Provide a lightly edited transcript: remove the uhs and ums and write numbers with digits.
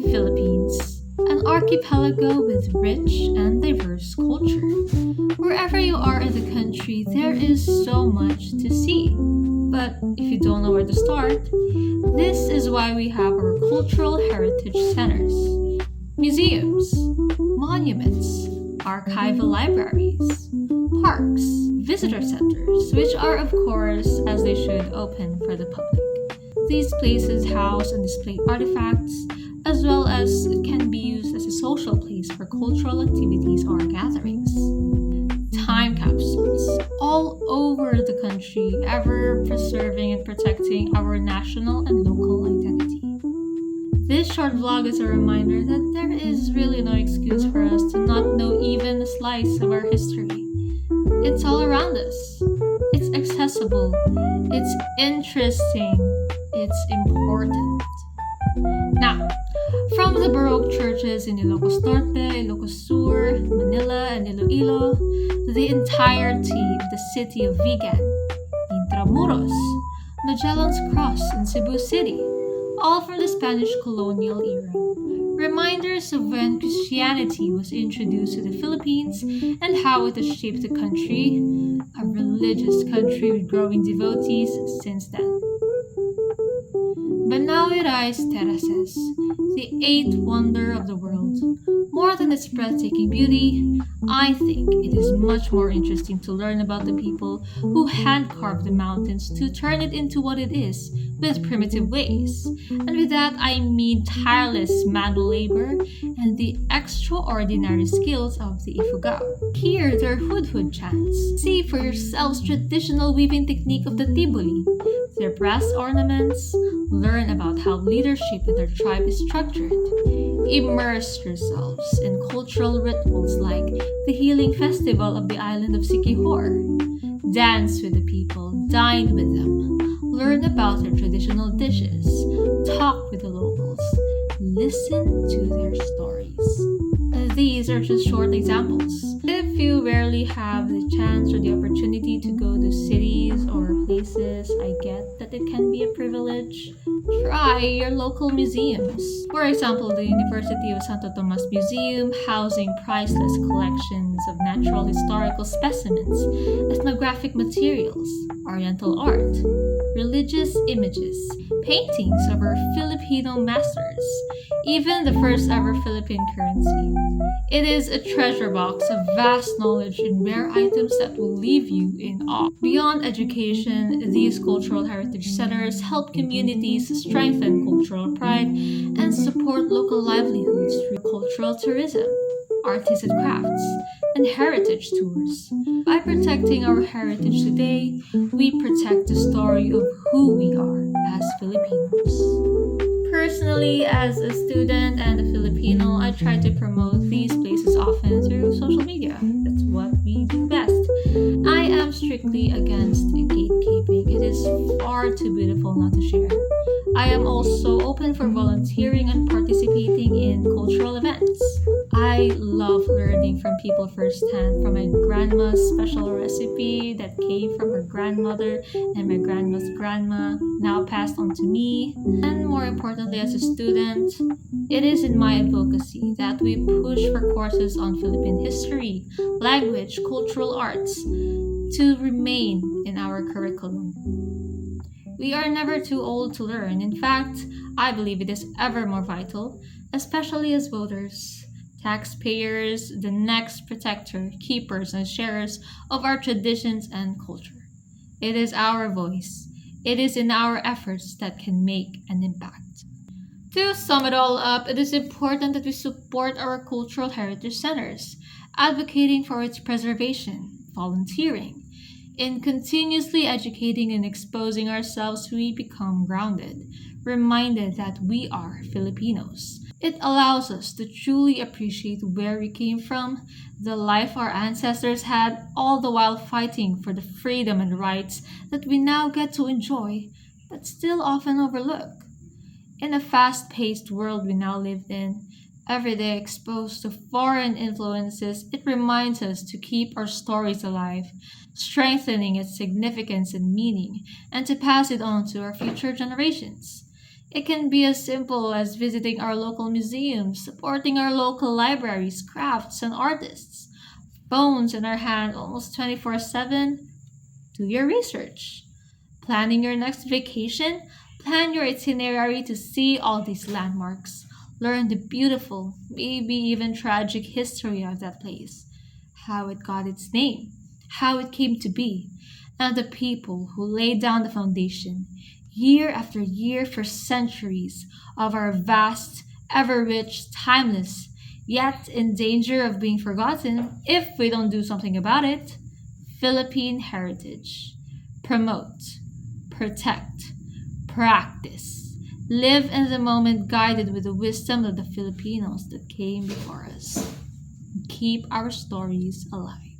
Philippines, an archipelago with rich and diverse culture. Wherever you are in the country, there is so much to see. But if you don't know where to start, this is why we have our cultural heritage centers, museums, monuments, archival libraries, parks, visitor centers, which are, of course, as they should, open for the public. These places house and display artifacts, as well as can be used as a social place for cultural activities or gatherings. Time capsules all over the country, ever preserving and protecting our national and local identity. This short vlog is a reminder that there is really no excuse for us to not know even a slice of our history. It's all around us. It's accessible. It's interesting. It's important. Now, from the Baroque churches in Ilocos Norte, Ilocos Sur, Manila, and Iloilo, to the entirety of the city of Vigan, Intramuros, Magellan's Cross in Cebu City, all from the Spanish colonial era. Reminders of when Christianity was introduced to the Philippines and how it has shaped the country, a religious country with growing devotees since then. Banaue Rice Terraces, the eighth wonder of the world. More than its breathtaking beauty, I think it is much more interesting to learn about the people who hand-carved the mountains to turn it into what it is with primitive ways. And with that, I mean tireless manual labor and the extraordinary skills of the Ifugao. Hear their hudhud chants. See for yourselves traditional weaving technique of the Tiboli, their brass ornaments. Learn about how leadership in their tribe is structured. Immerse yourselves in cultural rituals like the healing festival of the island of Siquijor. Dance with the people, dine with them, learn about their traditional dishes, talk with the locals, listen to their stories. These are just short examples. If you rarely have the chance or the opportunity to go to cities or places, I get that it can be a privilege. Try your local museums. For example, the University of Santo Tomas Museum, housing priceless collections of natural historical specimens, ethnographic materials, oriental art, religious images, paintings of our Filipino masters, even the first ever Philippine currency. It is a treasure box of vast knowledge and rare items that will leave you in awe. Beyond education, these cultural heritage centers help communities strengthen cultural pride and support local livelihoods through cultural tourism, artisan crafts, and heritage tours. By protecting our heritage today, we protect the story of who we are as Filipinos. Personally, as a student and a Filipino, I try to promote these places often through social media. That's what we do best. I am strictly against gatekeeping. It is far too beautiful not to share. I am also open for volunteering and participating in cultural events. I love learning from people firsthand, from my grandma's special recipe that came from her grandmother and my grandma's grandma, now passed on to me. And more importantly, as a student, it is in my advocacy that we push for courses on Philippine history, language, cultural arts to remain in our curriculum. We are never too old to learn. In fact, I believe it is ever more vital, especially as voters, taxpayers, the next protector, keepers, and sharers of our traditions and culture. It is our voice. It is in our efforts that can make an impact. To sum it all up, it is important that we support our cultural heritage centers, advocating for its preservation, volunteering, in continuously educating and exposing ourselves, we become grounded, reminded that we are Filipinos. It allows us to truly appreciate where we came from, the life our ancestors had, all the while fighting for the freedom and rights that we now get to enjoy, but still often overlook. In a fast-paced world we now live in, every day exposed to foreign influences, it reminds us to keep our stories alive, strengthening its significance and meaning, and to pass it on to our future generations. It can be as simple as visiting our local museums, supporting our local libraries, crafts, and artists. Phones in our hand almost 24/7. Do your research. Planning your next vacation? Plan your itinerary to see all these landmarks. Learn the beautiful, maybe even tragic history of that place, how it got its name, how it came to be, and the people who laid down the foundation, year after year for centuries, of our vast, ever rich, timeless, yet in danger of being forgotten if we don't do something about it, Philippine heritage. Promote, protect, practice. Live in the moment guided with the wisdom of the Filipinos that came before us. Keep our stories alive.